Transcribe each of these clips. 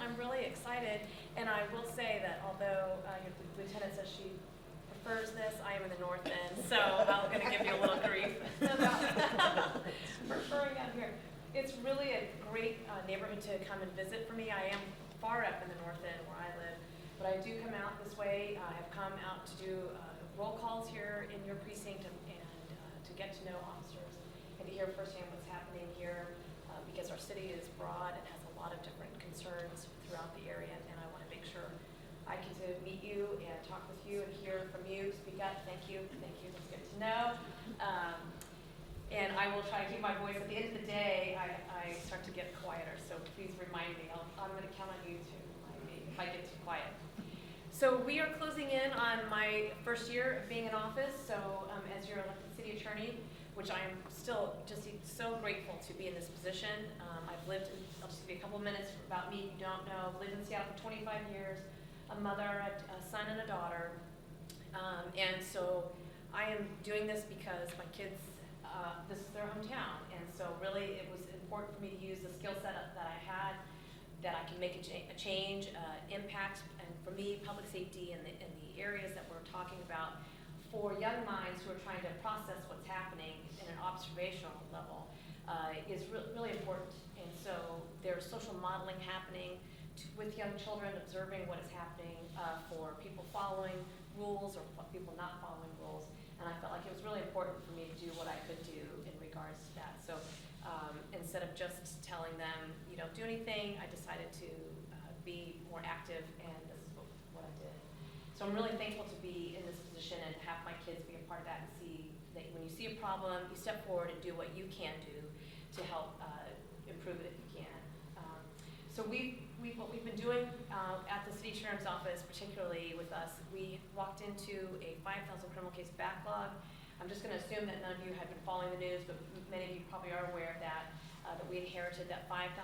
I'm really excited, and I will say that although your lieutenant says she prefers this, I am in the north end, so I'm going to give you a little grief about preferring out here. It's really a great neighborhood to come and visit for me. I am far up in the north end where I live, but I do come out this way. I have come out to do roll calls here in your precinct and to get to know officers and to hear firsthand what's happening here because our city is broad and has a lot of different concerns throughout the area, and I want to make sure I get to meet you and talk with you and hear from you. Speak up. Thank you. That's good to know. And I will try to keep my voice. At the end of the day, I start to get quieter, so please remind me. I'm going to count on you to remind me if I get too quiet. So we are closing in on my first year of being in office. So as your elected city attorney, which I am still just so grateful to be in this position. I've lived, I'll just give you a couple minutes about me if you don't know. I've lived in Seattle for 25 years, a mother, a son, and a daughter. And so I am doing this because my kids, this is their hometown. And so really it was important for me to use the skill set that I had, that I can make a change, impact, and for me, public safety in the areas that we're talking about for young minds who are trying to process what's happening in an observational level is really important. And so there's social modeling happening with young children, observing what is happening for people following rules or people not following rules. And I felt like it was really important for me to do what I could do in regards to that. So instead of just telling them, you don't do anything, I decided to be more active, and this is what I did. So I'm really thankful to be in this position and have my kids be a part of that and see that when you see a problem, you step forward and do what you can do to help improve it if you can. So what we've been doing at the city sheriff's office, particularly with us, we walked into a 5,000 criminal case backlog. I'm just going to assume that none of you have been following the news, but many of you probably are aware of that, that we inherited that 5,000,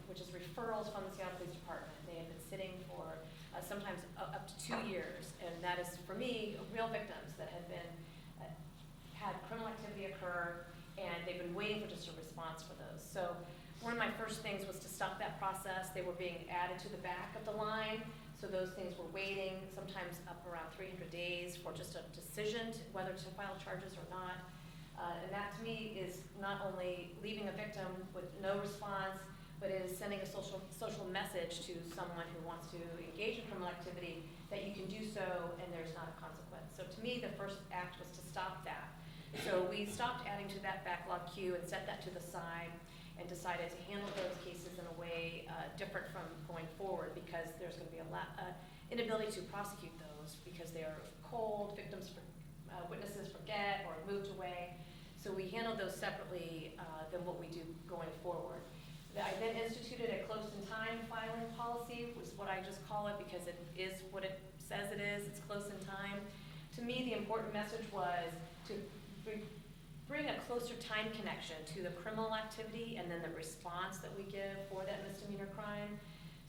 which is referrals from the Seattle Police Department. They have been sitting for sometimes up to 2 years, and that is, for me, real victims that have been had criminal activity occur, and they've been waiting for just a response for those. So one of my first things was to stop that process. They were being added to the back of the line, so those things were waiting, sometimes up around 300 days for just a decision whether to file charges or not. And that to me is not only leaving a victim with no response, but it is sending a social message to someone who wants to engage in criminal activity that you can do so and there's not a consequence. So to me, the first act was to stop that. So we stopped adding to that backlog queue and set that to the side and decided to handle those cases in a way different from going forward, because there's going to be a inability to prosecute those because they're cold, witnesses forget or moved away. So we handled those separately than what we do going forward. I then instituted a close-in-time filing policy, which is what I just call it because it is what it says it is. It's close in time. To me, the important message was to bring a closer time connection to the criminal activity and then the response that we give for that misdemeanor crime.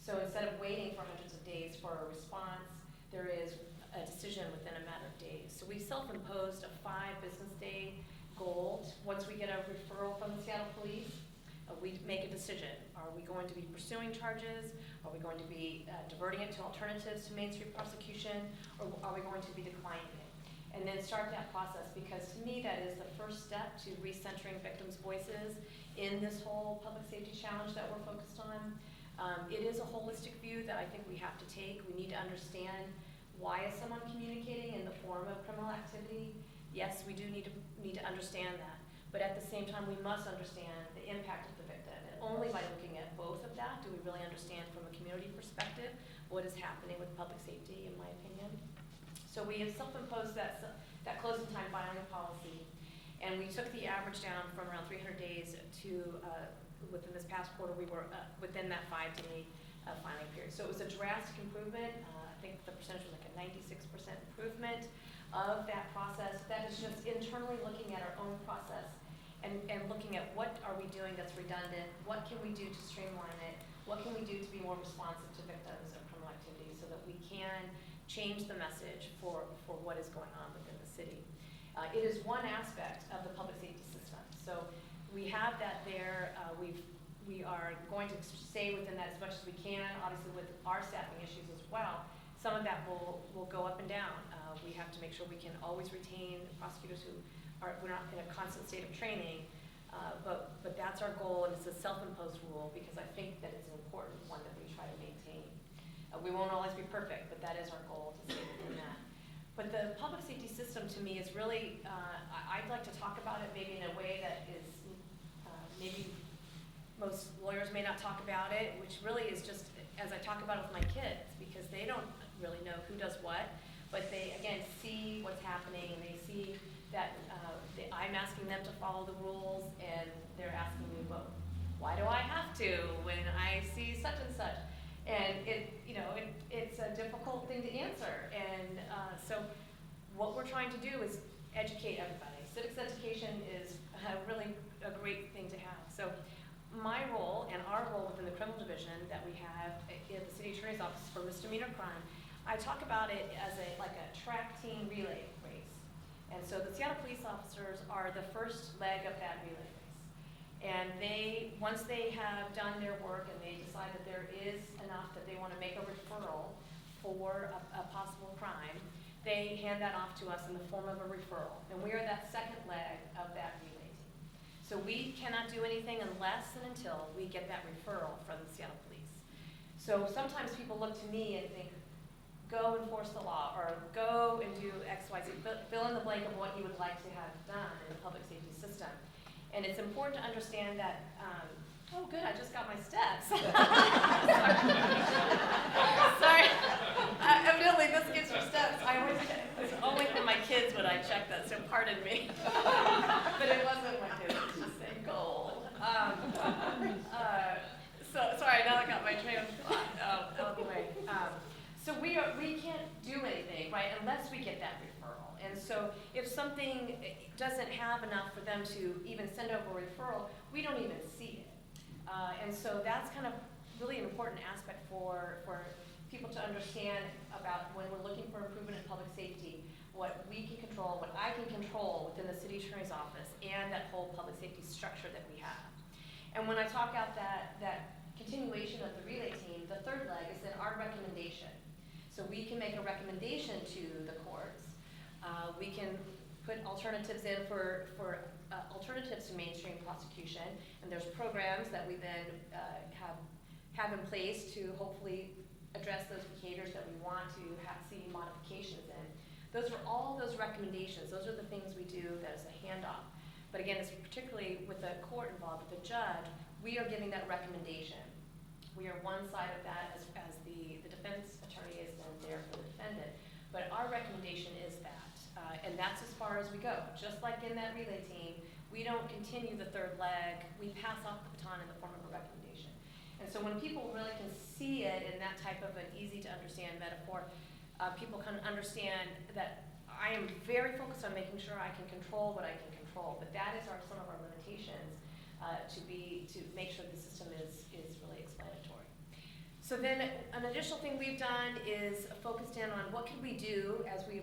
So instead of waiting for hundreds of days for a response, there is a decision within a matter of days. So we self-imposed a 5 business day goal. Once we get a referral from the Seattle Police, we make a decision. Are we going to be pursuing charges? Are we going to be diverting it to alternatives to Main Street prosecution? Or are we going to be declining it? And then start that process, because to me that is the first step to recentering victims' voices in this whole public safety challenge that we're focused on. It is a holistic view that I think we have to take. We need to understand, why is someone communicating in the form of criminal activity? Yes, we do need to understand that. But at the same time, we must understand the impact of the victim. And only by looking at both of that do we really understand from a community perspective what is happening with public safety, in my opinion. So we have self-imposed that close-in-time filing policy, and we took the average down from around 300 days to, within this past quarter, we were within that 5-day filing period. So it was a drastic improvement. I think the percentage was like a 96% improvement of that process. That is just internally looking at our own process and looking at what are we doing that's redundant, what can we do to streamline it, what can we do to be more responsive to victims of criminal activity so that we can change the message for what is going on within the city. It is one aspect of the public safety system. So we have that there. We've we are going to stay within that as much as we can, obviously with our staffing issues as well. Some of that will go up and down. We have to make sure we can always retain prosecutors who we're not in a constant state of training, but that's our goal, and it's a self-imposed rule because I think that it's an important one that we try to maintain. We won't always be perfect, but that is our goal to stay within that. But the public safety system to me is really, I'd like to talk about it maybe in a way that is maybe most lawyers may not talk about it, which really is just as I talk about it with my kids, because they don't really know who does what, but they, again, see what's happening, and they see that I'm asking them to follow the rules, and they're asking me, well, why do I have to when I see such and such? And it's a difficult thing to answer, and so what we're trying to do is educate everybody. Civics education is really a great thing to have. So my role and our role within the criminal division that we have in the city attorney's office for misdemeanor crime, I talk about it as like a track team relay race. And so the Seattle police officers are the first leg of that relay race. And once they have done their work and they decide that there is enough that they want to make a referral for a possible crime, they hand that off to us in the form of a referral. And we are that second leg of that relay team. So we cannot do anything unless and until we get that referral from the Seattle police. So sometimes people look to me and think, go enforce the law, or go and do X, Y, Z, fill in the blank of what you would like to have done in the public safety system. And it's important to understand that, oh good, I just got my steps. Sorry. Evidently this gets your steps. It's only for my kids when I check that, so pardon me. But it wasn't my kids, it's just saying gold. So sorry, now I got my train of thought out of the way. So we can't do anything, right, unless we get that referral. And so if something doesn't have enough for them to even send over a referral, we don't even see it. And so that's kind of really an important aspect for people to understand about when we're looking for improvement in public safety, what we can control, what I can control within the city attorney's office, and that whole public safety structure that we have. And when I talk out that continuation of the relay team, the third leg is then our recommendation. So we can make a recommendation to the courts. We can put alternatives in for alternatives to mainstream prosecution, and there's programs that we then have in place to hopefully address those behaviors that we want to see modifications in. Those are all those recommendations. Those are the things we do that is a handoff. But again, it's particularly with the court involved, with the judge, we are giving that recommendation. We are one side of that as the defense attorney is then there for the defendant. But our recommendation is that, and that's as far as we go. Just like in that relay team, we don't continue the third leg. We pass off the baton in the form of a recommendation. And so when people really can see it in that type of an easy to understand metaphor, people can understand that I am very focused on making sure I can control what I can control. But that is some of our limitations to make sure the system is really explanatory. So then an additional thing we've done is focused in on what can we do, as we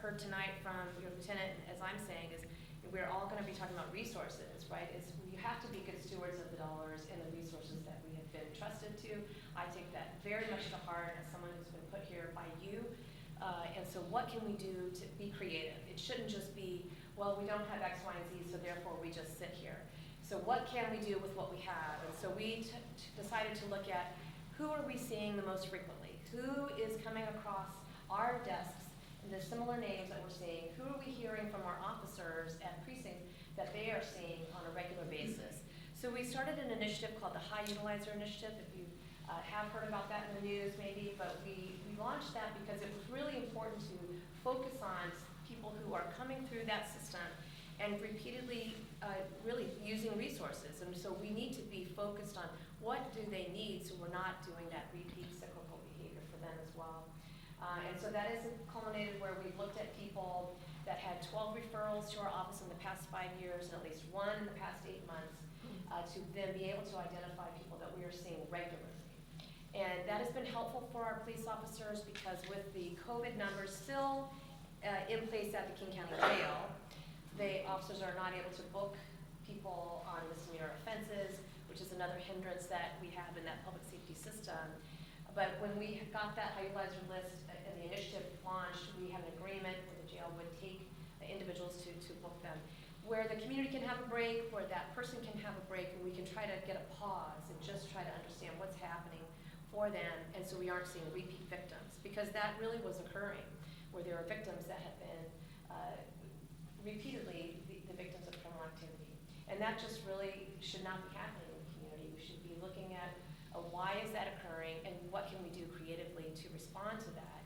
heard tonight from your lieutenant, as I'm saying, is we're all going to be talking about resources, right? We have to be good stewards of the dollars and the resources that we have been trusted to. I take that very much to heart as someone who's been put here by you. And so what can we do to be creative? It shouldn't just be, well, we don't have X, Y, and Z, so therefore we just sit here. So what can we do with what we have? And so we decided to look at who are we seeing the most frequently? Who is coming across our desks, and the similar names that we're seeing? Who are we hearing from our officers at precincts that they are seeing on a regular basis? So we started an initiative called the High Utilizer Initiative. If you have heard about that in the news maybe, but we launched that because it was really important to focus on people who are coming through that system and repeatedly really using resources. And so we need to be focused on what do they need so we're not doing that repeat cyclical behavior for them as well. And so that is culminated where we've looked at people that had 12 referrals to our office in the past 5 years and at least one in the past 8 months to then be able to identify people that we are seeing regularly. And that has been helpful for our police officers because with the COVID numbers still in place at the King County Jail, the officers are not able to book people on misdemeanor offenses. which is another hindrance that we have in that public safety system. But when we got that high utilizer list and the initiative launched, we have an agreement where the jail would take individuals to book them, where the community can have a break, where that person can have a break, and we can try to get a pause and just try to understand what's happening for them, and so we aren't seeing repeat victims, because that really was occurring, where there are victims that have been repeatedly the victims of criminal activity. And that just really should not be happening in the community. We should be looking at why is that occurring and what can we do creatively to respond to that.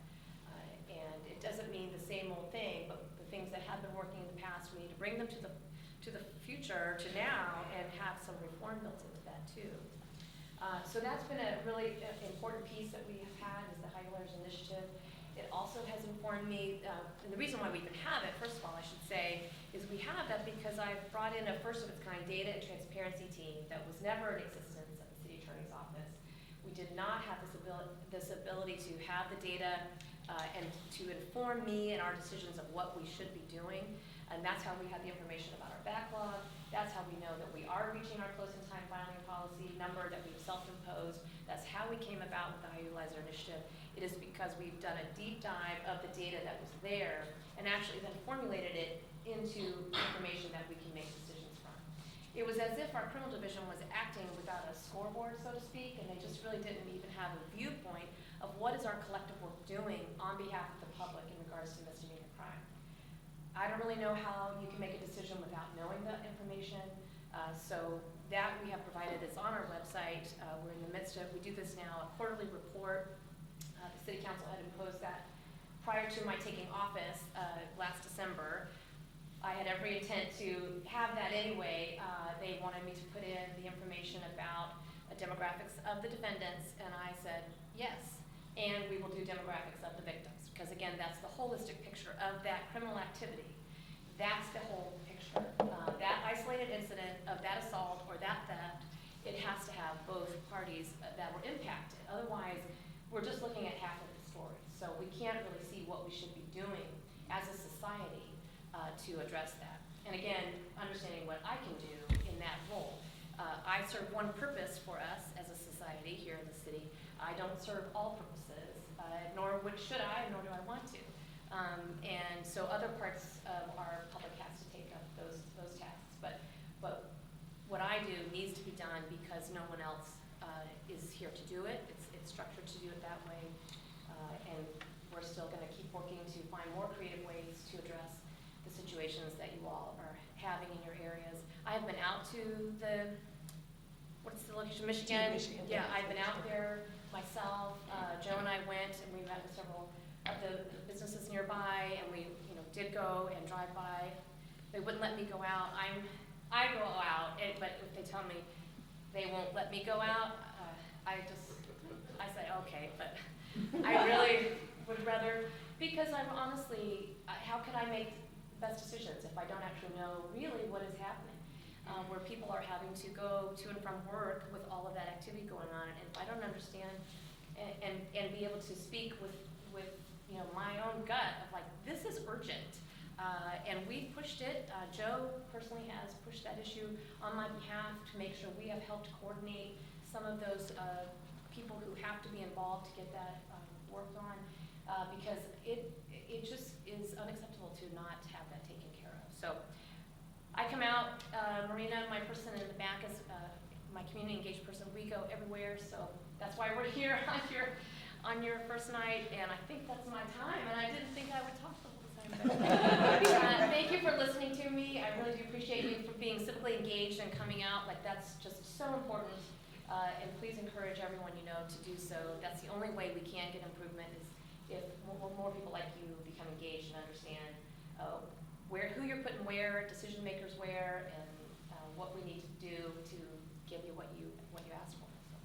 And it doesn't mean the same old thing, but the things that have been working in the past, we need to bring them to the future, to now, and have some reform built into that too. So that's been a really important piece that we have had, is the High Alerts Initiative. It also has informed me, and the reason why we even have it, first of all, I should say, is we have that because I've brought in a first-of-its-kind data and transparency team that was never in existence at the City Attorney's Office. We did not have this ability to have the data and to inform me in our decisions of what we should be doing, and that's how we have the information about our backlog. That's how we know that we are reaching our close-in-time filing policy number that we've self-imposed. That's how we came about with the High Utilizer Initiative. It is because we've done a deep dive of the data that was there and actually then formulated it into information that we can make decisions from. It was as if our criminal division was acting without a scoreboard, so to speak, and they just really didn't even have a viewpoint of what is our collective work doing on behalf of the public in regards to misdemeanor crime. I don't really know how you can make a decision without knowing the information, so that we have provided is on our website. We're in the midst of, we do this now, a quarterly report. The City Council had imposed that prior to my taking office last December. I had every intent to have that anyway. They wanted me to put in the information about demographics of the defendants, and I said yes, and we will do demographics of the victims, because again, that's the holistic picture of that criminal activity. That's the whole picture. That isolated incident of that assault or that theft, it has to have both parties that were impacted. Otherwise, we're just looking at half of the story. So we can't really see what we should be doing as a society to address that. And again, understanding what I can do in that role. I serve one purpose for us as a society here in the city. I don't serve all purposes, nor should I, nor do I want to. And so other parts of our public has to take up those tasks. But what I do needs to be done because no one else is here to do it. It's structured to do it that way. And we're still going to keep working to find more creative ways to address the situations that you all are having in your areas. I have been out to what's the location, Michigan? Yeah, I've been out there myself. Joe and I went, and we met with several of the businesses nearby, and we did go and drive by. They wouldn't let me go out. I go out, but if they tell me they won't let me go out, I say okay, but I really would rather, because I'm honestly, how can I make the best decisions if I don't actually know really what is happening? Where people are having to go to and from work with all of that activity going on, and if I don't understand and be able to speak with my own gut of like, this is urgent, and we pushed it. Joe personally has pushed that issue on my behalf to make sure we have helped coordinate some of those people who have to be involved to get that worked on, because it just is unacceptable to not have that taken care of. So I come out, Marina, my person in the back is my community engaged person. We go everywhere, so that's why we're here on your first night, and I think that's my time, and I didn't think I would talk the whole time. Thank you for listening to me. I really do appreciate you for being civically engaged and coming out. Like, that's just so important, and please encourage everyone you know to do so. That's the only way we can get improvement is if more people like you become engaged and understand who you're putting where, decision makers where, and what we need to do to give you what you asked for. So,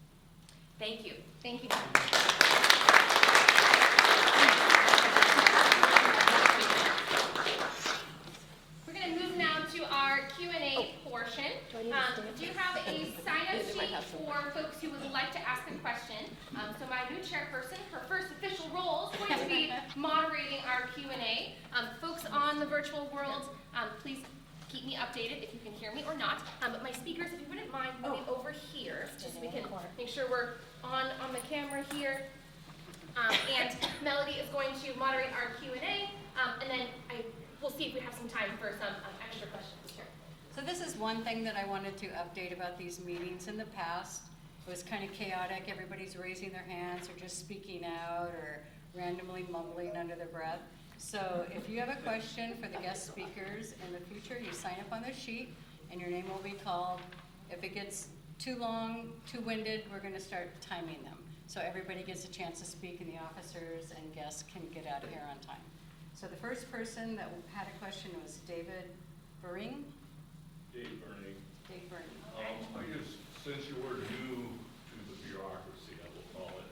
thank you. Thank you. We're going to move now to our Q&A portion. Do you have a sign-up sheet for folks who would like to ask a question? So my new chairperson, her first official role, is going to be moderating our Q&A. Folks on the virtual world, please keep me updated if you can hear me or not. But my speakers, if you wouldn't mind moving over here, just so we can make sure we're on the camera here. And Melody is going to moderate our Q&A, and then we'll see if we have some time for some extra questions here. So this is one thing that I wanted to update about these meetings. In the past, it was kind of chaotic. Everybody's raising their hands or just speaking out or randomly mumbling under their breath. So if you have a question for the guest speakers in the future, you sign up on their sheet and your name will be called. If it gets too long, too winded, we're going to start timing them. So everybody gets a chance to speak and the officers and guests can get out of here on time. So the first person that had a question was David Bering. Dave Burning. Dave Bering. I guess since you were new to the bureaucracy, I will call it,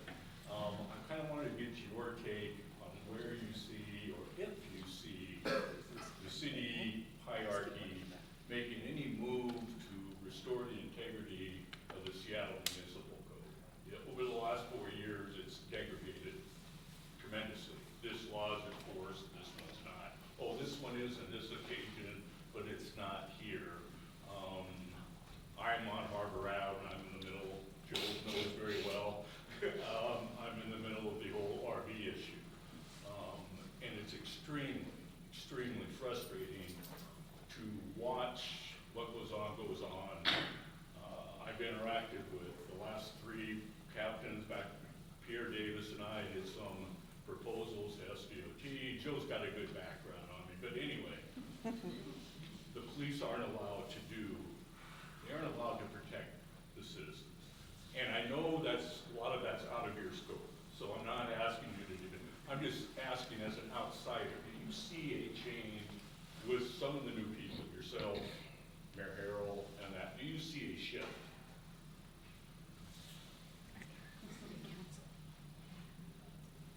I kind of wanted to get your take on where you see, or if you see, the city hierarchy making any move to restore the integrity of the Seattle Municipal Code. Yeah, over the last 4 years, it's degraded tremendously. This law is enforced, this one's not. Oh, this one is on this occasion, but it's not here. I'm on Harbor Ave, and I'm in the middle, Joe knows very well. I'm in the middle of the whole RV issue. And it's extremely, extremely frustrating to watch what goes on. I've interacted with the last 3 captains back, Pierre Davis and I did some proposals to SDOT. Joe's got a good background on me, but anyway, the police aren't allowed to they aren't allowed to protect the citizens. And I know a lot of that's out of your scope, so I'm not asking you to do it. I'm just asking as an outsider, do you see a change with some of the new people, yourself, Mayor Harrell, and that? Do you see a shift?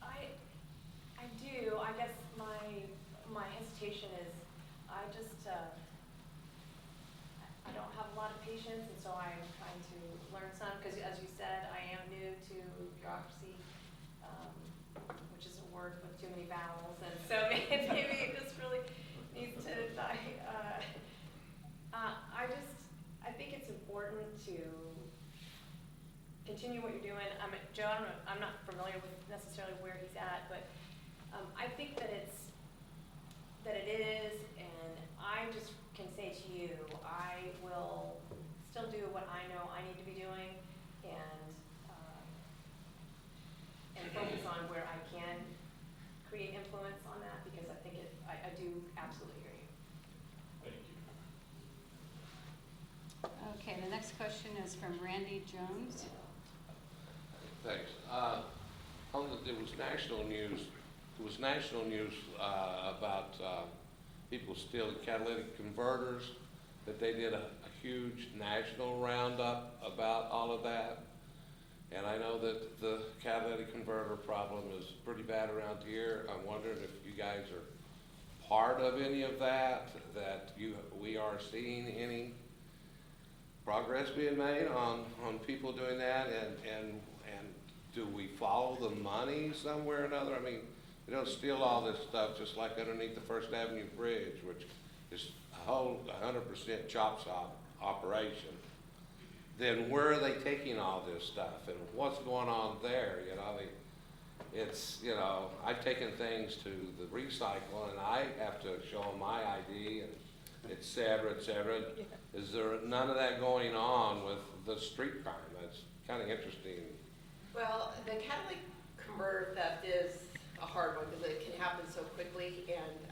I do. I guess my hesitation is I don't have a lot of patience, and so I'm trying to learn some, because as you said, I am new to bureaucracy, which is a word with too many vowels, and so maybe it just really needs to die. I think it's important to continue what you're doing. Joe, I'm not familiar with necessarily where he's at, but I think that it is, and I just can say to you, I will still do what I know I need to be doing, and focus on where I can create influence on that, because I think I do absolutely hear you. Thank you. Okay, the next question is from Randy Jones. Thanks. It was national news. It was national news about people stealing catalytic converters. That they did a huge national roundup about all of that. And I know that the catalytic converter problem is pretty bad around here. I'm wondering if you guys are part of any of that. That we are seeing any progress being made on people doing that, and do we follow the money somewhere or another? I mean, they don't steal all this stuff just like underneath the First Avenue Bridge, which is a whole 100% chop shop operation. Then where are they taking all this stuff, and what's going on there? You know, I've taken things to the recycle, and I have to show them my ID, and et cetera, et cetera. Yeah. Is there none of that going on with the street crime? That's kind of interesting. Well, the catalytic converter theft is a hard one because it can happen so quickly, and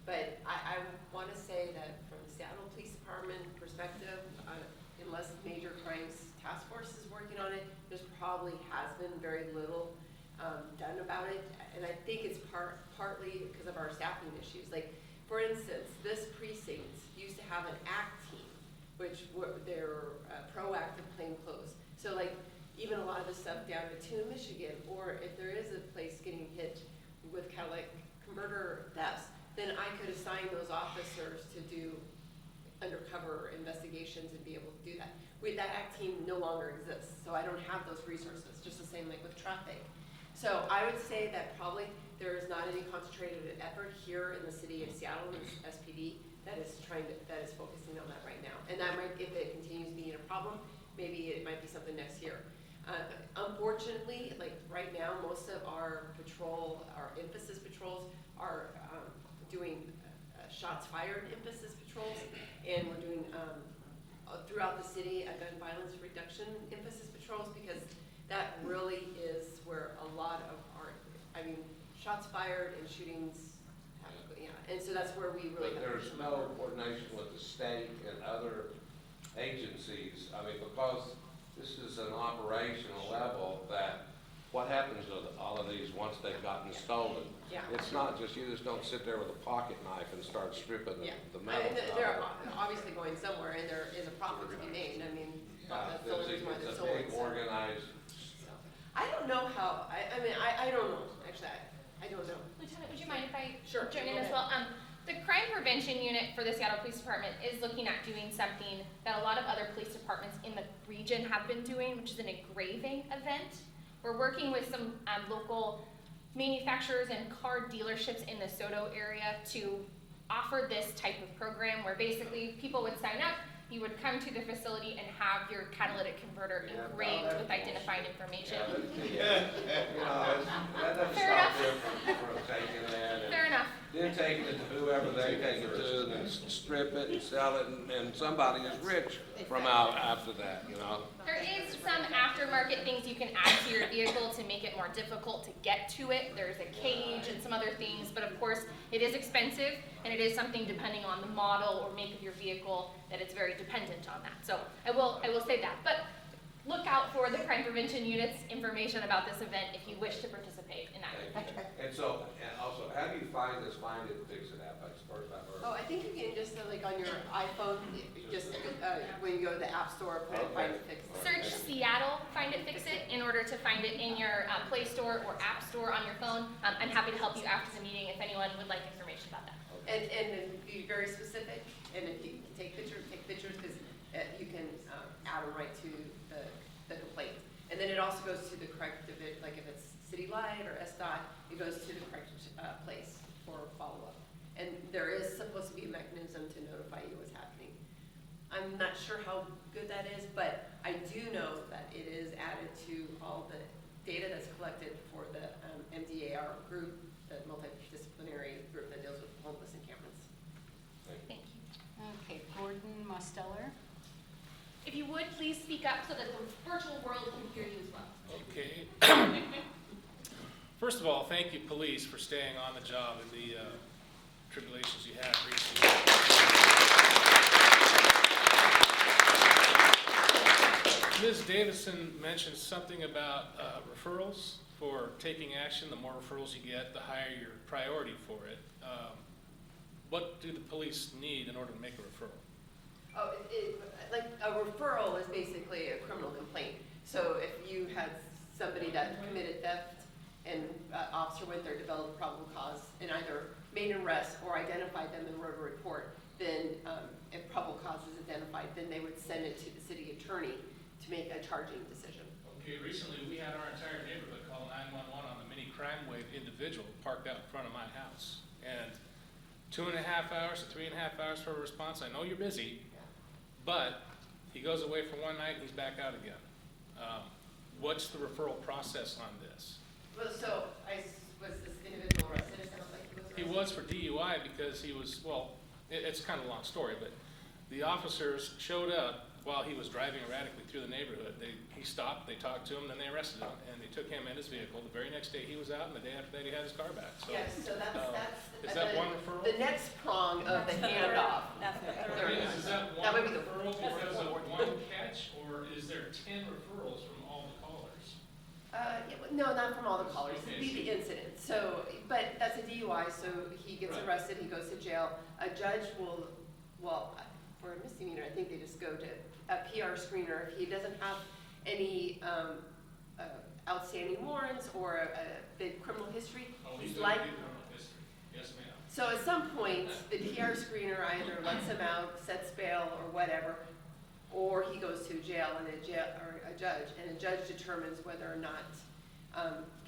but I want to say that from the Seattle Police Department perspective, unless Major Crimes Task Force is working on it, there's probably has been very little done about it, and I think it's partly because of our staffing issues. Like, for instance, this precinct used to have an ACT team, which they're proactive plainclothes. So like, even a lot of the stuff down in Tune, Michigan, or if there is a place getting hit with catalytic converter thefts, then I could assign those officers to do undercover investigations and be able to do that. That ACT team no longer exists, so I don't have those resources, just the same like with traffic. So I would say that probably there is not any concentrated effort here in the city of Seattle, in SPD, that is focusing on that right now. And that might, if it continues being a problem, maybe it might be something next year. Unfortunately, like right now, most of our emphasis patrols are doing shots fired emphasis patrols, and we're doing throughout the city a gun violence reduction emphasis patrols, because that really is where a lot of shots fired and shootings happen, and so that's where we really But have. there's no coordination with the state and other agencies, because this is an operational level that, what happens to all of these once they've gotten stolen? Yeah. It's not just, you just don't sit there with a pocket knife and start stripping the metal. And they're obviously going somewhere, and there is a profit to be made. I mean, that's the only reason why they're It's a sold. big organized, So, I don't know how. I don't know. Actually, I don't know. Lieutenant, would you mind if I Sure, join in go as ahead. well? The crime prevention unit for the Seattle Police Department is looking at doing something that a lot of other police departments in the region have been doing, which is an engraving event. We're working with some local manufacturers and car dealerships in the Soto area to offer this type of program where basically people would sign up, you would come to the facility and have your catalytic converter Yeah, engraved well, with identifying information. that doesn't Fair stop enough. them from taking that and Fair enough. then taking it to whoever they take it to, and then strip it and sell it, and somebody is rich from out after that, There is some aftermarket things you can add to your vehicle to make it more difficult to get to it. There's a cage and some other things, but of course, it is expensive, and it is something depending on the model or make of your vehicle that it's very dependent on that. So I will say that. But look out for the crime prevention unit's information about this event if you wish to participate in that. And so, and also, how do you find this Find It and Fix It app? That's the first I've heard. Oh, I think you can just like on your iPhone, just when you go to the App Store, put Okay. Find It, Fix It. Search Seattle Find It Fix It in order to find it in your Play Store or App Store on your phone. I'm happy to help you after the meeting if anyone would like information about that. And then be very specific, and if you can take pictures, because you can add them right to the complaint. And then it also goes to the correct, like if it's City Light or SDOT, it goes to the correct place for follow-up. And there is supposed to be a mechanism to notify you what's happening. I'm not sure how good that is, but I do know that it is added to all the data that's collected for the MDAR group, the multidisciplinary group that deals with homeless encampments. Thank you. Okay, Gordon Mosteller. If you would, please speak up so that the virtual world can hear you as well. Okay. First of all, thank you, police, for staying on the job in the tribulations you had recently. Ms. Davison mentioned something about referrals for taking action. The more referrals you get, the higher your priority for it. What do the police need in order to make a referral? Oh, like a referral is basically a criminal complaint. So if you had somebody that committed theft and officer went there, developed probable cause, and either made an arrest or identified them and wrote a report, then if probable cause is identified, then they would send it to the city attorney to make a charging decision. Okay, recently we had our entire neighborhood call 911 on the mini crime wave individual parked out in front of my house. And 2.5 hours to 3.5 hours for a response. I know you're busy, but he goes away for one night and he's back out again. What's the referral process on this? Well, so was this individual arrested? It sounds like He was for DUI because he was, well, it's kind of a long story, but the officers showed up while he was driving erratically through the neighborhood. He stopped, they talked to him, then they arrested him, and they took him in his vehicle. The very next day he was out, and the day after that he had his car back. So, Yes, so that's is that one referral? the next prong of the handoff. Okay, is that That one would be the referral because of one catch, or is there 10 referrals from all the callers? No, not from all the callers. It'd be the incident. So, but that's a DUI, so he gets Right. arrested, he goes to jail. A judge will, well, for a misdemeanor, I think they just go to a PR screener. If he doesn't have any outstanding warrants or a big criminal history, Oh, he's he's like, doing criminal history. Yes, ma'am. so at some point, the PR screener either lets him out, sets bail or whatever, or he goes to jail and a judge, and a judge determines whether or not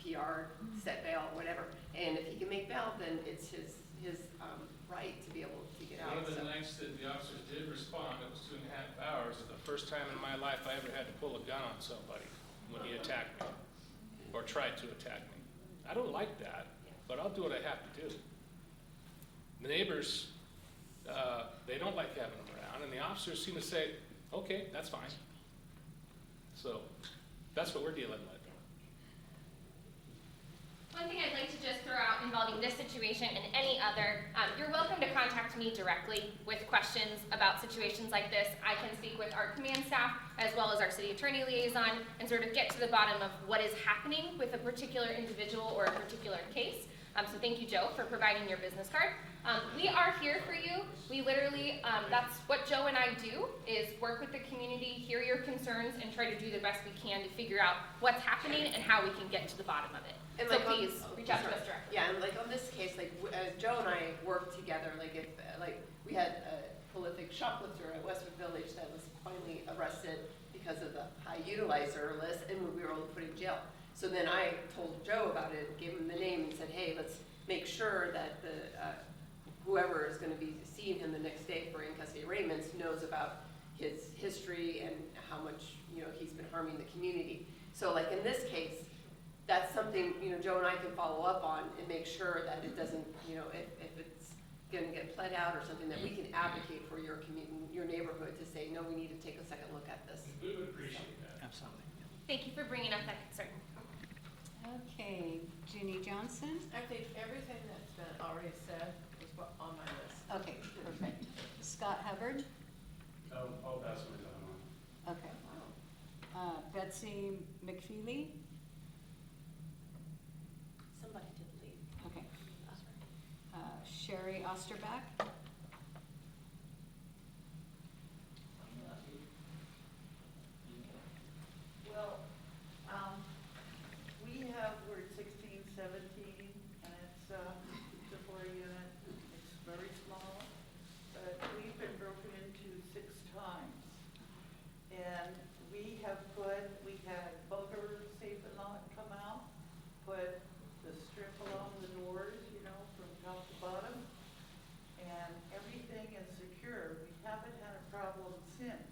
PR, set bail, whatever. And if he can make bail, then it's his right to be able to get out. One of the So- nights that the officers did respond, it was 2.5 hours, and the first time in my life I ever had to pull a gun on somebody when he attacked me, or tried to attack me. I don't like that, but I'll do what I have to do. The neighbors, they don't like having them around, and the officers seem to say, okay, that's fine. So, that's what we're dealing with. One thing I'd like to just throw out involving this situation and any other, you're welcome to contact me directly with questions about situations like this. I can speak with our command staff as well as our city attorney liaison and sort of get to the bottom of what is happening with a particular individual or a particular case. So thank you, Joe, for providing your business card. We are here for you. We literally, that's what Joe and I do, is work with the community, hear your concerns, and try to do the best we can to figure out what's happening and how we can get to the bottom of it. And So like on- please, reach out to us directly. Yeah, and like on this case, like Joe and I worked together, like if, like we had a prolific shoplifter at Westwood Village that was finally arrested because of the high utilizer list, and we were all put in jail. So then I told Joe about it, gave him the name and said, hey, let's make sure that the, whoever is gonna be seeing him the next day for in custody arraignments knows about his history and how much, you know, he's been harming the community. So like in this case, that's something, you know, Joe and I can follow up on and make sure that it doesn't, you know, if it's gonna get pled out or something, that we can advocate for your community, your neighborhood to say, no, we need to take a second look at this. We would appreciate that. Absolutely. Thank you for bringing up that concern. Okay, Ginny Johnson? I think everything that's been already said was on my list. Okay, perfect. Scott Hubbard? I'll pass my time on. Okay. Betsy McFeely? Somebody did leave. Okay. Sherry Osterbach? Well, we have, we're at 16, 17, and it's a 4 unit. It's very small, but we've been broken into 6 times. And we had Bugger Safe and Lock come out, put the strip along the doors, you know, from top to bottom, and everything is secure. We haven't had a problem since.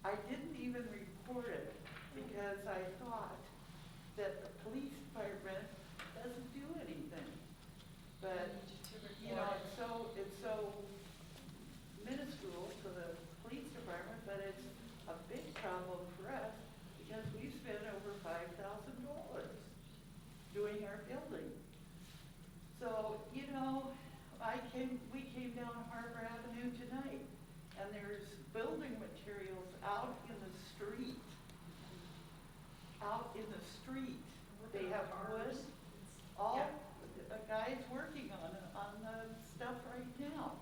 I didn't even report it because I thought that the police department doesn't do anything. But, you know, it's so minuscule to the police department, but it's a big problem for us because we spent over $5,000 doing our building. So, you know, we came down Harbor Avenue tonight, and there's building materials out in the street. Out in the street. They have wood, all, a guy's working on the stuff right now.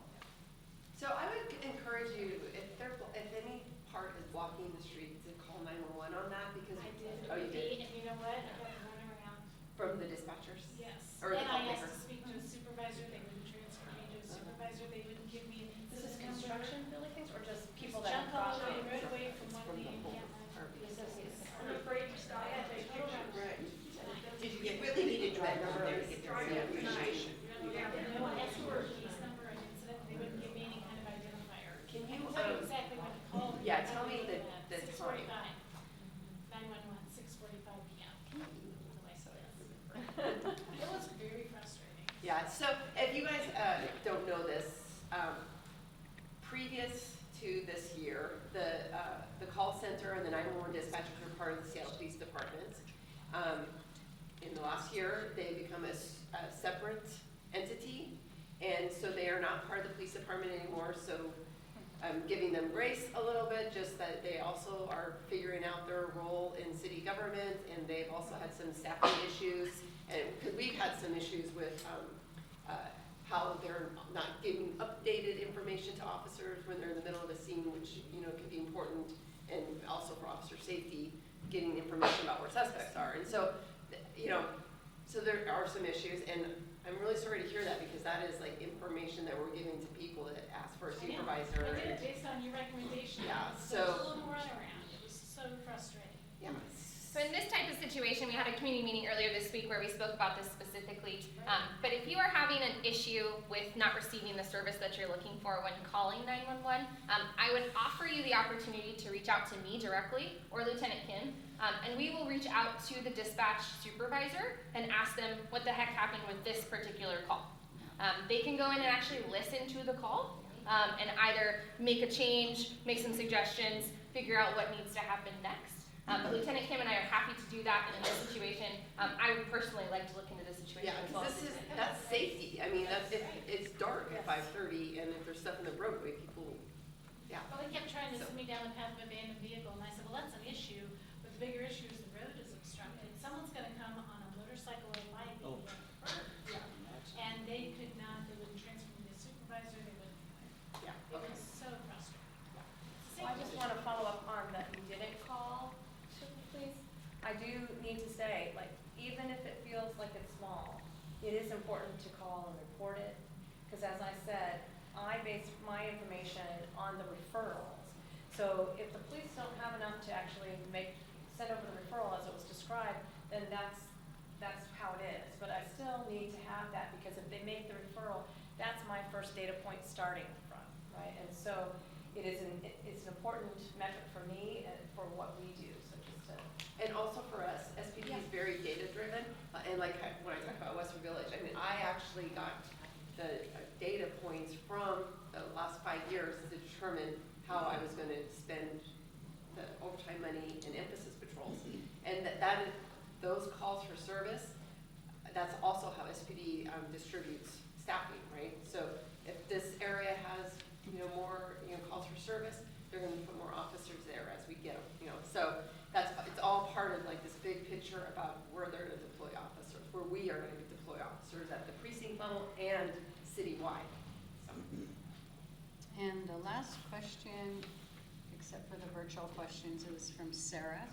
So I would encourage you, if any part is blocking the street, to call 911 on that because. I did. Oh, you did? And you know what? I got running around. From the dispatchers? Yes. Or the And call I asked taker? to speak to a supervisor, they wouldn't transfer me to a supervisor, they wouldn't give me an This is incident number. construction building things or just people Just that have jump all the way property? right away from It's one from thing the you whole can't RV. like. Associates. I'm afraid to stop and take pictures. Right. Did you really need to drive over there to get their appreciation? And when I asked for a case number and incident, they wouldn't give me any kind of identifier. Can I you, can tell you exactly what to call. yeah, tell me the Six time. 911, 6:45 p.m. It was very frustrating. Yeah, so if you guys don't know this, previous to this year, the call center and the 911 dispatchers were part of the Seattle Police Department. In the last year, they become a separate entity, and so they are not part of the police department anymore, so I'm giving them grace a little bit, just that they also are figuring out their role in city government, and they've also had some staffing issues, and, because we've had some issues with how they're not giving updated information to officers when they're in the middle of a scene, which, you know, could be important, and also for officer safety, getting information about where suspects are. And so, you know, so there are some issues, and I'm really sorry to hear that, because that is like information that we're giving to people that ask for a supervisor. I did it based on your recommendation. Yeah, There's so- a little runaround. It was so frustrating. Yeah. So in this type of situation, situation, we had a community meeting earlier this week where we spoke about this specifically. But if you are having an issue with not receiving the service that you're looking for when calling 911, I would offer you the opportunity to reach out to me directly or Lieutenant Kim, and we will reach out to the dispatch supervisor and ask them what the heck happened with this particular call. They can go in and actually listen to the call and either make a change, make some suggestions, figure out what needs to happen next. But Lieutenant Kim and I are happy to do that, and in this situation, I would personally like to look into this situation Yeah, as well. because that's safety. I mean, it's dark at 5:30, and if there's stuff in the roadway, people, yeah. Well, they kept trying to So- send me down the path of abandoned vehicle, and I said, well, that's an issue, but the bigger issue is the road is obstructed. Someone's gonna come on a motorcycle or bike and get hurt. And they could not, they wouldn't transfer me to the supervisor, they wouldn't, Yeah, it okay. was so frustrating. Well, I just want to follow up on that you didn't call, please. I do need to say, like, even if it feels like it's small, it is important to call and report it. Because as I said, I base my information on the referrals. So if the police don't have enough to actually send over the referral as it was described, then that's how it is. But I still need to have that, because if they make the referral, that's my first data point starting from, right? And so it's an important metric for me and for what we do, so just to. And also for us, SPD is very data-driven, and like when I talk about Western Village, I mean, I actually got the data points from the last 5 years to determine how I was gonna spend the overtime money and emphasis patrols. And those calls for service, that's also how SPD distributes staffing, right? So if this area has, more, calls for service, they're gonna put more officers there as we get them, So it's all part of like this big picture about where they're gonna deploy officers, where we are gonna deploy officers at the precinct level and citywide. So. And the last question, except for the virtual questions, is from Sarah.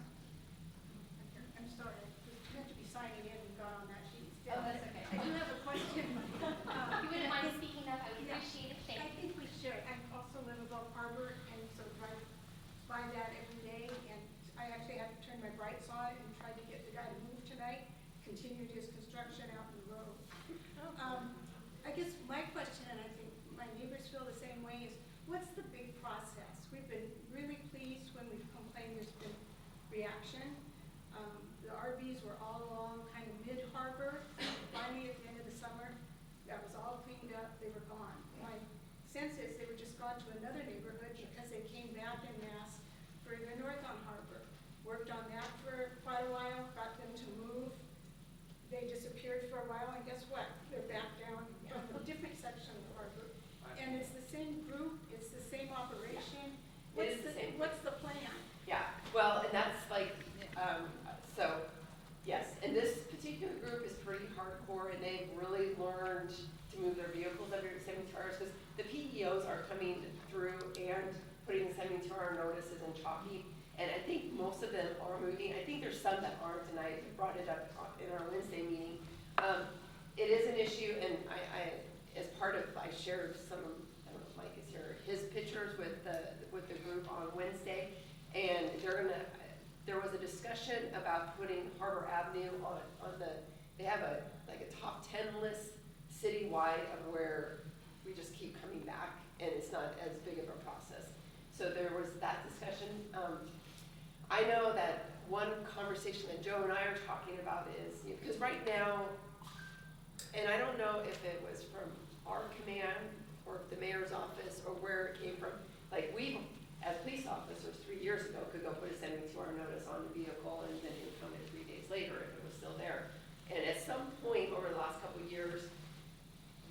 I'm sorry, I meant to be signing in and got on that sheet instead. Oh, that's okay. I do have a question. If you wouldn't mind speaking up, I would Yeah. appreciate it, I thank you. think we should. I also live above Harbor and so drive by that every day. And I actually had to turn my brights on and tried to get the guy to move tonight, continued his construction out in the road. I guess my question, and I think my neighbors feel the same way, is what's the big process? We've been really pleased when we've complained there's been reaction. The RVs were all along kind of mid-harbor. Finally, at the end of the summer, that was all cleaned up, they were gone. My sense is they were just gone to another neighborhood because they came back en masse further north on Harbor. Worked on that for quite a while, got them to move. They disappeared for a while, and guess what? They're back down from a different section of Harbor. And it's the same group, it's the same operation. It is the same. What's the plan? Yeah, well, and that's like, so, yes, and this particular group is pretty hardcore, and they've really learned to move their vehicles under 72 hours, because the PEOs are coming through and putting the 72-hour notices in Chalky, and I think most of them are moving. I think there's some that aren't, and I brought it up in our Wednesday meeting. It is an issue, and I as part of, I shared some, I don't know if Mike is here, his pictures with the group on Wednesday, and there was a discussion about putting Harbor Avenue on they have a top 10 list citywide of where we just keep coming back, and it's not as big of a process. So there was that discussion. I know that one conversation that Joe and I are talking about is, because right now, and I don't know if it was from our command or the mayor's office or where it came from, like we, as police officers 3 years ago, could go put a 72-hour notice on the vehicle and then it would come in 3 days later if it was still there. And at some point over the last couple of years,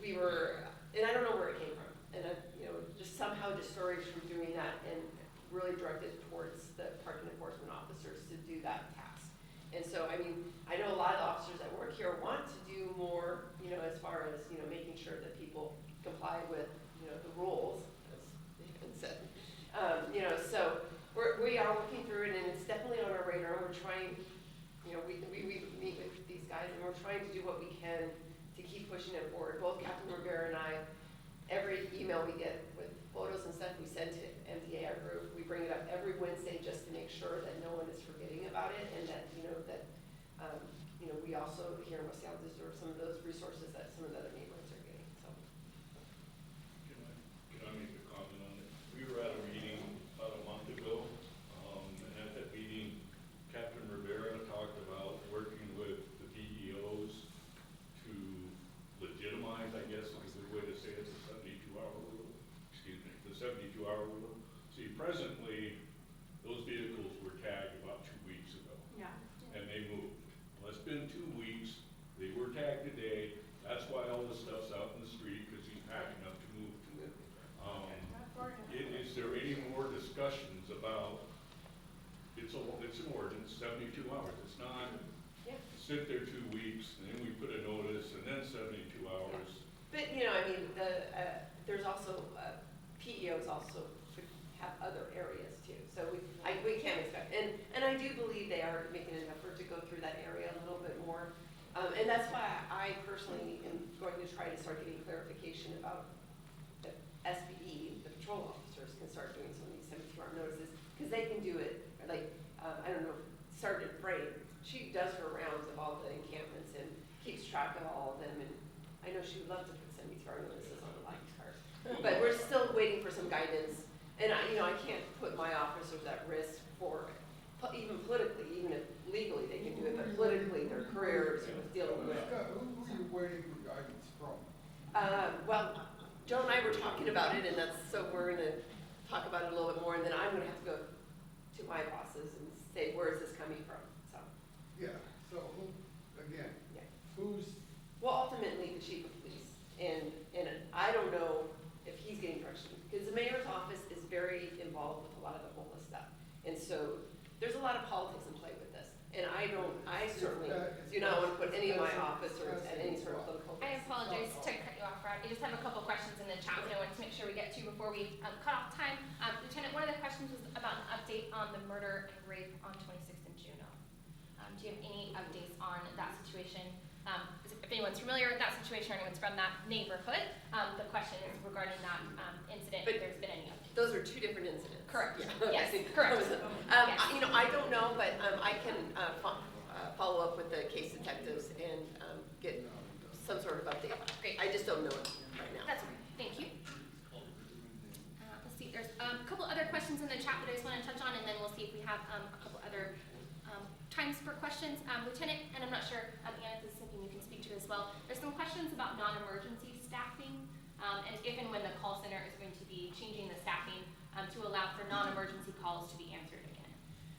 we were, and I don't know where it came from, and just somehow discouraged from doing that and really directed towards the parking enforcement officers to do that task. And so, I mean, I know a lot of officers that work here want to do more, as far as, making sure that people comply with, the rules, as they've been said. So we are working through it, and it's definitely on our radar. We're trying, we meet with these guys, and we're trying to do what we can to keep pushing it forward. Both Captain Rivera and I, every email we get with photos and stuff we send to MTA, our group, we bring it up every Wednesday just to make sure that no one is forgetting about it, and that, that we also here in West Seattle deserve some of those resources that some of the other neighborhoods are getting, so. Can I make a comment on it? We were at a meeting about a month ago, and at that meeting, Captain Rivera talked about working with the DEOs to legitimize, I guess is a good way to say it, the 72-hour rule. Excuse me, the 72-hour rule. See, presently, those vehicles were tagged about 2 weeks ago. Yeah. And they moved. Well, it's been 2 weeks, they were tagged today, that's why all this stuff's out in the street, because he's packing up to move to it. Is there any more discussions about, it's an ordinance, 72 hours, it's not Yeah. sit there 2 weeks, and then we put a notice, and then 72 hours. But, there's also, PEOs also could have other areas too. So we can't expect, and I do believe they are making an effort to go through that area a little bit more. And that's why I personally am going to try to start getting clarification about the SPE, the patrol officers can start doing some of these 72-hour notices, because they can do it, like, I don't know, Sergeant Frey, she does her rounds of all the encampments and keeps track of all of them, and I know she would love to put 72-hour notices on the light card. But we're still waiting for some guidance, and I can't put my officers at risk for, even politically, even if legally they can do it, but politically, their careers with dealing with. Who are you waiting for guidance from? Well, Joe and I were talking about it, and so we're gonna talk about it a little bit more, and then I'm gonna have to go to my bosses and say, where is this coming from? So, Yeah, so again, yeah. who's, Well, ultimately, the chief of police, and I don't know if he's getting direction, because the mayor's office is very involved with a lot of the homeless stuff. And so, there's a lot of politics in play with this, and I certainly do not want to put any of my officers at any sort of political risk. I apologize to cut you off, Rod. I just have a couple questions in the chat that I wanted to make sure we get to before we cut off time. Lieutenant, one of the questions was about an update on the murder and rape on 26th and Juno. Do you have any updates on that situation? If anyone's familiar with that situation or anyone's from that neighborhood, the question is regarding that incident, But if there's been any updates. Those are two different incidents. Correct. Yeah. Yes, correct. Yes. I don't know, but I can follow up with the case detectives and get some sort of update. Great. I just don't know it right now. That's okay. Thank you. Let's see, there's a couple other questions in the chat that I just want to touch on, and then we'll see if we have a couple other times for questions. Lieutenant, and I'm not sure, Anna, if this is something you can speak to as well. There's some questions about non-emergency staffing, and if and when the call center is going to be changing the staffing to allow for non-emergency calls to be answered again.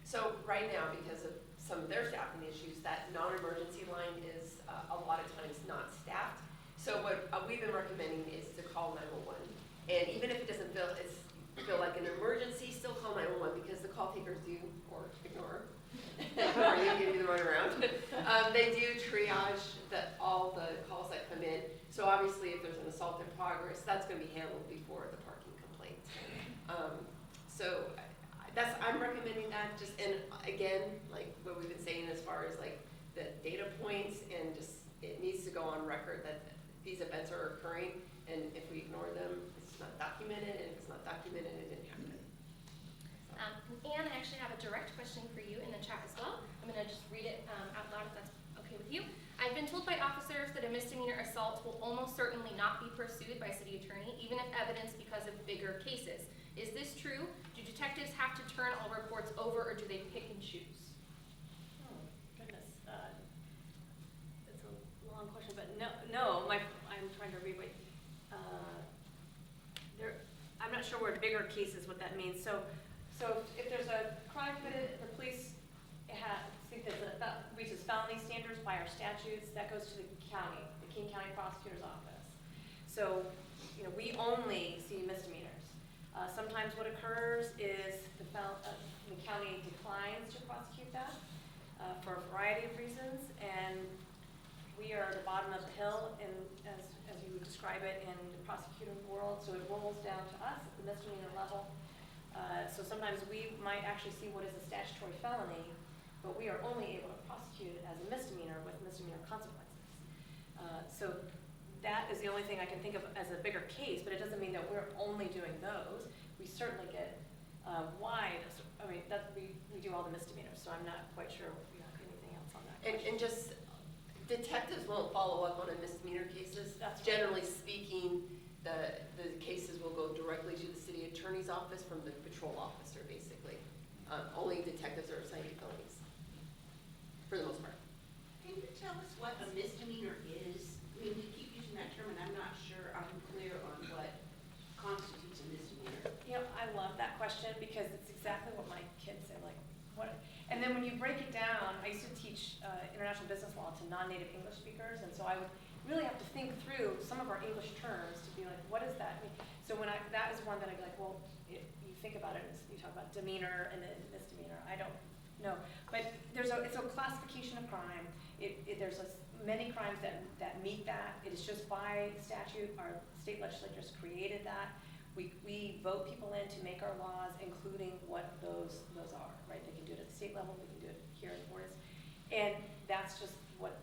So right now, because of some of their staffing issues, that non-emergency line is a lot of times not staffed. So what we've been recommending is to call 911. And even if it doesn't feel like an emergency, still call 911, because the call takers do, or ignore, or you give you the runaround. They do triage all the calls that come in. So obviously, if there's an assault in progress, that's going to be handled before the parking complaint. So I'm recommending that. Just, and again, like what we've been saying as far as like the data points, and just it needs to go on record that these events are occurring, and if we ignore them, it's not documented, and if it's not documented, it didn't happen. Anne, I actually have a direct question for you in the chat as well. I'm going to just read it out loud if that's okay with you. I've been told by officers that a misdemeanor assault will almost certainly not be pursued by city attorney, even if evidenced because of bigger cases. Is this true? Do detectives have to turn all reports over, or do they pick and choose? Oh, goodness. That's a long question, but no. I'm trying to read what, I'm not sure where bigger cases, what that means. So if there's a crime committed, the police think that reaches felony standards by our statutes, that goes to the county, the King County Prosecutor's Office. So, we only see misdemeanors. Sometimes what occurs is the county declines to prosecute that for a variety of reasons, and we are at the bottom of the hill, as you would describe it in the prosecuting world, so it rolls down to us at the misdemeanor level. So sometimes we might actually see what is a statutory felony, but we are only able to prosecute it as a misdemeanor with misdemeanor consequences. So that is the only thing I can think of as a bigger case, but it doesn't mean that we're only doing those. We certainly get wide, we do all the misdemeanors, so I'm not quite sure anything else on that. And just, detectives won't follow up on a misdemeanor cases. That's right. Generally speaking, the cases will go directly to the city attorney's office from the patrol officer, basically. Only detectives are assigned to felonies, for the most part. Can you tell us what a misdemeanor is? I mean, we keep using that term, and I'm not sure I'm clear on what constitutes a misdemeanor. You know, I love that question because it's exactly what my kids say, like, what? And then when you break it down, I used to teach international business law to non-native English speakers, and so I would really have to think through some of our English terms to be like, what does that mean? So that was one that I'd be like, well, you think about it, you talk about demeanor and then misdemeanor. I don't know, but it's a classification of crime. There's many crimes that meet that. It is just by statute. Our state legislatures created that. We vote people in to make our laws, including what those are, right? They can do it at the state level. We can do it here in Fortis, and that's just what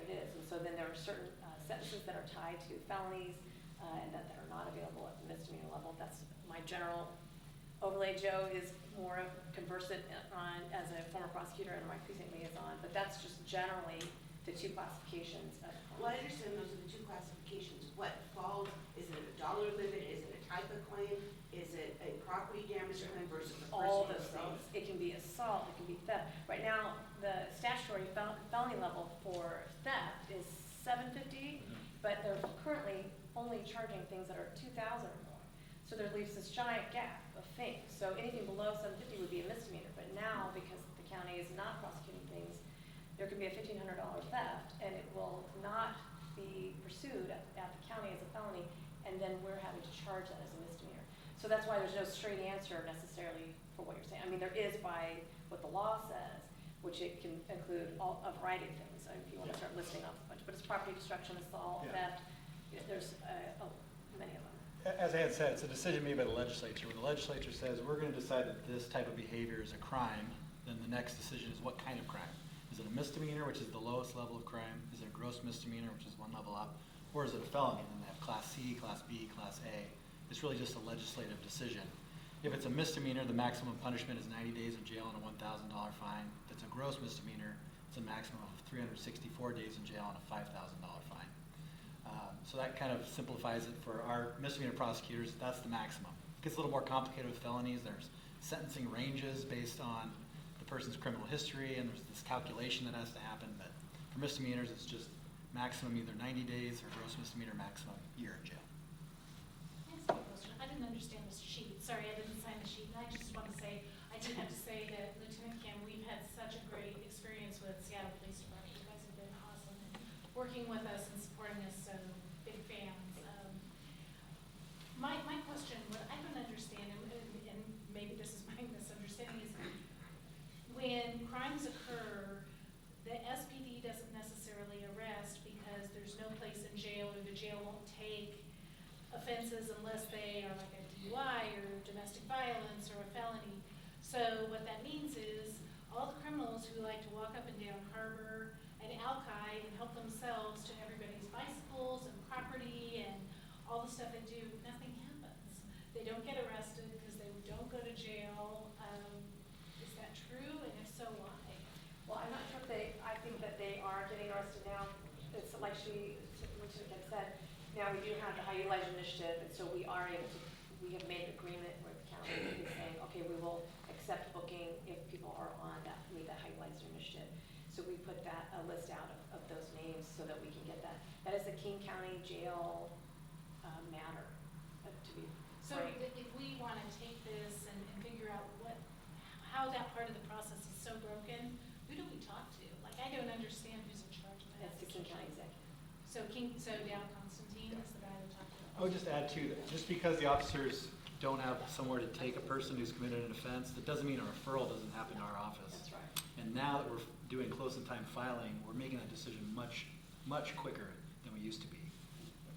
it is. And so then there are certain sentences that are tied to felonies and that are not available at the misdemeanor level. That's my general overlay. Joe is more conversant on as a former prosecutor and my precinct liaison, but that's just generally the two classifications of crime. Well, I understand those are the two classifications. What falls, is it a dollar limit, is it a type of claim, is it a property damage claim versus a All personal those assault? things. It can be assault, it can be theft. Right now, the statutory felony level for theft is $750, but they're currently only charging things that are $2,000 or more. So there leaves this giant gap of things. So anything below $750 would be a misdemeanor, but now because the county is not prosecuting things, there could be a $1,500 theft, and it will not be pursued at the county as a felony, and then we're having to charge that as a misdemeanor. So that's why there's no straight answer necessarily for what you're saying. I mean, there is by what the law says, which it can include a variety of things. If you want to start listing off a bunch, but it's property destruction, assault, theft. There's many of them. As I had said, it's a decision made by the legislature. When the legislature says we're going to decide that this type of behavior is a crime, then the next decision is what kind of crime. Is it a misdemeanor, which is the lowest level of crime? Is it a gross misdemeanor, which is one level up? Or is it a felony? And they have Class C, Class B, Class A. It's really just a legislative decision. If it's a misdemeanor, the maximum punishment is 90 days in jail and a $1,000 fine. If it's a gross misdemeanor, it's a maximum of 364 days in jail and a $5,000 fine. So that kind of simplifies it for our misdemeanor prosecutors. That's the maximum. It gets a little more complicated with felonies. There's sentencing ranges based on the person's criminal history, and there's this calculation that has to happen. But for misdemeanors, it's just maximum either 90 days or gross misdemeanor maximum year in jail. I didn't understand this sheet. Sorry, I didn't sign the sheet. And I just want to say, I do have to say that Lieutenant Kim, we've had such a great experience with Seattle Police Department. You guys have been awesome and working with us and supporting us, so big fans. My question, what I don't understand, and maybe this is my misunderstanding, is when crimes occur, the SPD doesn't necessarily arrest because there's no place in jail, or the jail won't take offenses unless they are like a DUI or domestic violence or a felony. So what that means is all the criminals who like to walk up and down Harbor and Alki and help themselves to everybody's bicycles and property and all the stuff they do, nothing happens. They don't get arrested because they don't go to jail. Is that true? And if so, why? Well, I'm not sure if I think that they are getting arrested now. It's like Lieutenant Kim said, now we do have the High Utilization Initiative, and so we have made an agreement where the county is saying, okay, we will accept booking if people are on that, meet that High Utilization Initiative. So we put a list out of those names so that we can get that. That is the King County Jail matter, to be So frank. if we want to take this and figure out how that part of the process is so broken, who do we talk to? Like, I don't understand who's in charge of that. That's the King County Executive. So Dale Constantine is the guy to talk to? I would just add to that, just because the officers don't have somewhere to take a person who's committed an offense, that doesn't mean a referral doesn't happen to our office. That's right. And now that we're doing close-in-time filing, we're making that decision much, much quicker than we used to be.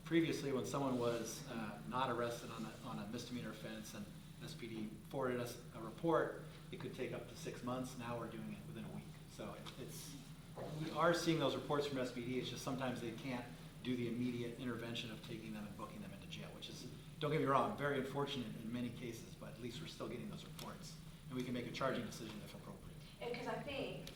Previously, when someone was not arrested on a misdemeanor offense and SPD forwarded us a report, it could take up to 6 months. Now we're doing it within a week. So we are seeing those reports from SPD. It's just sometimes they can't do the immediate intervention of taking them and booking them into jail, which is, don't get me wrong, very unfortunate in many cases, but at least we're still getting those reports. And we can make a charging decision if appropriate. And because I think,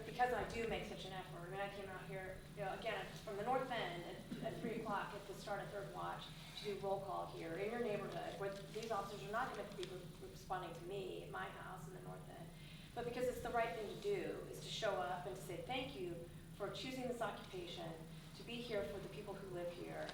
because I do make such an effort, and I came out here, again, from the north end at 3 o'clock at the start of third watch to do roll call here in your neighborhood, where these officers are not gonna be responding to me at my house in the north end. But because it's the right thing to do, is to show up and to say thank you for choosing this occupation, to be here for the people who live here,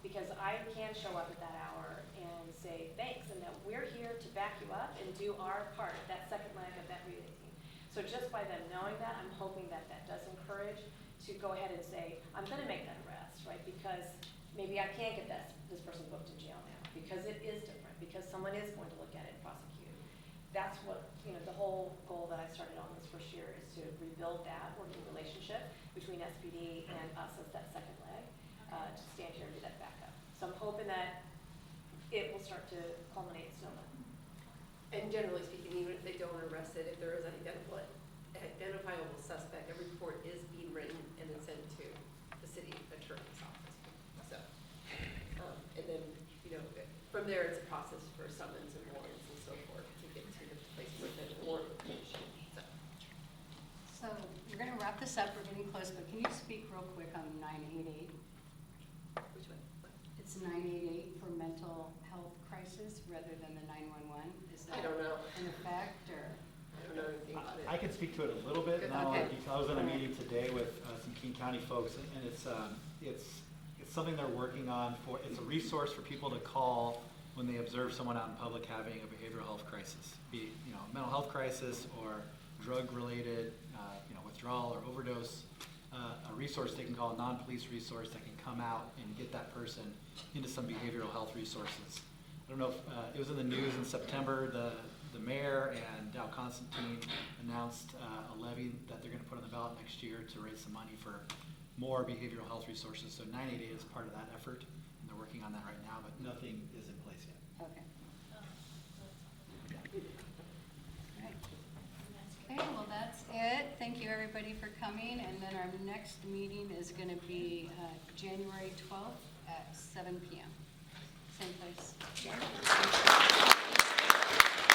because I can show up at that hour and say thanks, and that we're here to back you up and do our part, that second leg of that relay team. So just by them knowing that, I'm hoping that that does encourage to go ahead and say, I'm gonna make that arrest, right? Because maybe I can't get this person booked in jail now, because it is different, because someone is going to look at it and prosecute. That's what, the whole goal that I started on this first year is to rebuild that working relationship between SPD and us as that second leg, to stand here and do that backup. So I'm hoping that it will start to culminate snowball. And generally speaking, even if they don't arrest it, if there is an identifiable suspect, a report is being written and then sent to the city attorney's office. So, and then, from there, it's a process for summons and warrants and so forth to get to the place where the warrant would be issued. So we're gonna wrap this up, we're getting close, but can you speak real quick on 988? Which one? It's 988 for mental health crisis rather than the 911? Is that I don't know. in effect, or? I don't know anything about it. I can speak to it a little bit. Not a lot of Okay. detail. I was in a meeting today with some King County folks, and it's something they're working on it's a resource for people to call when they observe someone out in public having a behavioral health crisis, be it, mental health crisis or drug-related, withdrawal or overdose. A resource they can call, a non-police resource that can come out and get that person into some behavioral health resources. I don't know if, it was in the news in September, the mayor and Dow Constantine announced a levy that they're gonna put on the ballot next year to raise some money for more behavioral health resources. So 988 is part of that effort, and they're working on that right now, but nothing is in place yet. Okay. Right. Okay, well, that's it. Thank you, everybody, for coming, and then our next meeting is gonna be January 12th at 7 p.m.